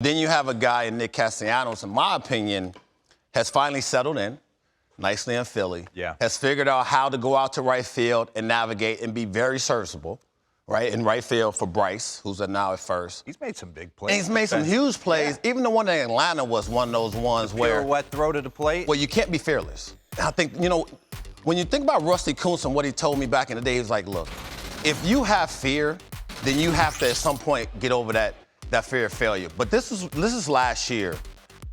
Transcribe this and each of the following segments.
Then you have a guy in Nick Castellanos, in my opinion, has finally settled in nicely in Philly. Yeah. Has figured out how to go out to right field and navigate and be very serviceable, right, in right field for Bryce, who's now at first. He's made some big plays. And he's made some huge plays. Yeah. Even the one in Atlanta was one of those ones where wet throw to the plate. Well, you can't be fearless. I think, you know, when you think about Rusty Kuntz and what he told me back in the day, he was like, look, if you have fear, then you have to at some point get over that fear of failure. But this is last year,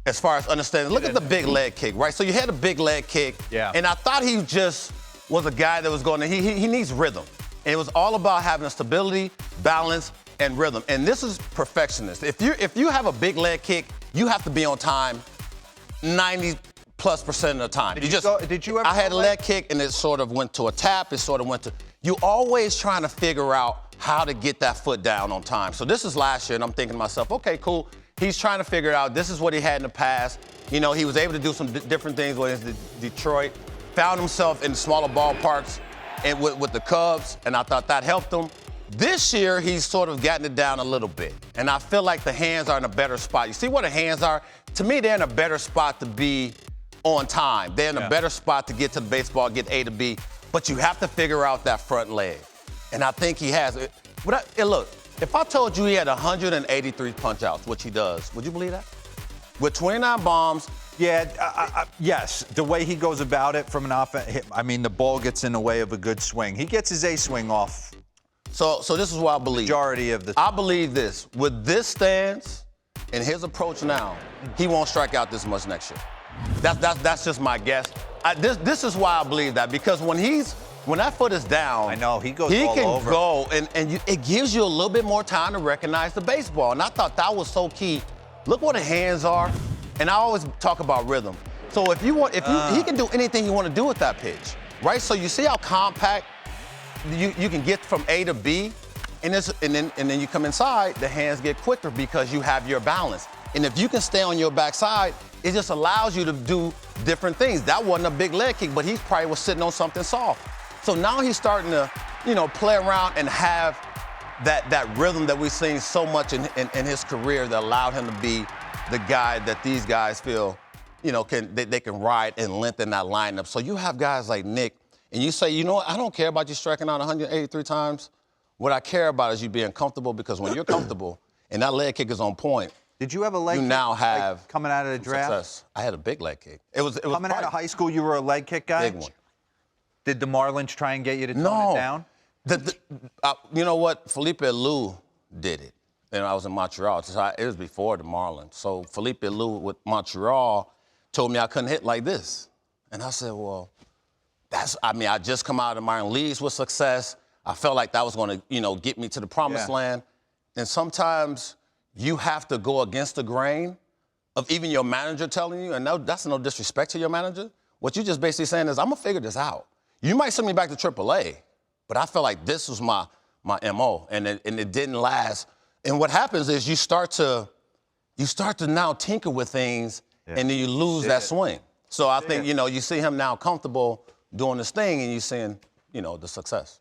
as far as understanding. Look at the big leg kick, right? So you had a big leg kick, and I thought he just was a guy that was going to, he needs rhythm. And it was all about having stability, balance, and rhythm. And this is perfectionist. If you have a big leg kick, you have to be on time 90+% of the time. Did you ever? I had a leg kick, and it sort of went to a tap. It sort of went to. You always trying to figure out how to get that foot down on time. So this is last year, and I'm thinking to myself, okay, cool. He's trying to figure it out. This is what he had in the past. You know, he was able to do some different things with Detroit. Found himself in smaller ballparks and with the Cubs, and I thought that helped him. This year, he's sort of gotten it down a little bit, and I feel like the hands are in a better spot. You see where the hands are? To me, they're in a better spot to be on time. They're in a better spot to get to the baseball, get A to B, but you have to figure out that front leg, and I think he has it. Look, if I told you he had 183 punch-outs, which he does, would you believe that? With 29 bombs. Yeah, yes. The way he goes about it from an offense, I mean, the ball gets in the way of a good swing. He gets his A swing off. So this is what I believe. Majority of the. I believe this. With this stance and his approach now, he won't strike out this much next year. That's just my guess. This is why I believe that, because when that foot is down, I know he goes. He all can over. go, and it gives you a little bit more time to recognize the baseball. And I thought that was so key. Look where the hands are, and I always talk about rhythm. So he can do anything you want to do with that pitch, right? So you see how compact you can get from A to B, and then you come inside. The hands get quicker because you have your balance. And if you can stay on your backside, it just allows you to do different things. That wasn't a big leg kick, but he probably was sitting on something soft. So now he's starting to, play around and have that rhythm that we've seen so much in his career that allowed him to be the guy that these guys feel, they can ride and lengthen that lineup. So you have guys like Nick, and you say, I don't care about you striking out 183 times. What I care about is you being comfortable, because when you're comfortable and that leg kick is on point, did you have a leg kick? You now have like coming out of the draft? Success. I had a big leg kick. It was coming out of high school. You were a leg kick guy. Big one. Did the Marlins try and get you to tone it down? You know what? Felipe Lou did it. And I was in Montreal. It was before the Marlins. So Felipe Lou with Montreal told me I couldn't hit like this. And I said, well, I just come out of the minor leagues with success. I felt like that was going to, get me to the promised land. And sometimes you have to go against the grain of even your manager telling you, and that's no disrespect to your manager. What you're just basically saying is, I'm going to figure this out. You might send me back to AAA, but I felt like this was my MO, and it didn't last. And what happens is you start to now tinker with things, and then you lose that swing. So I think, you see him now comfortable doing this thing, and you're seeing, the success.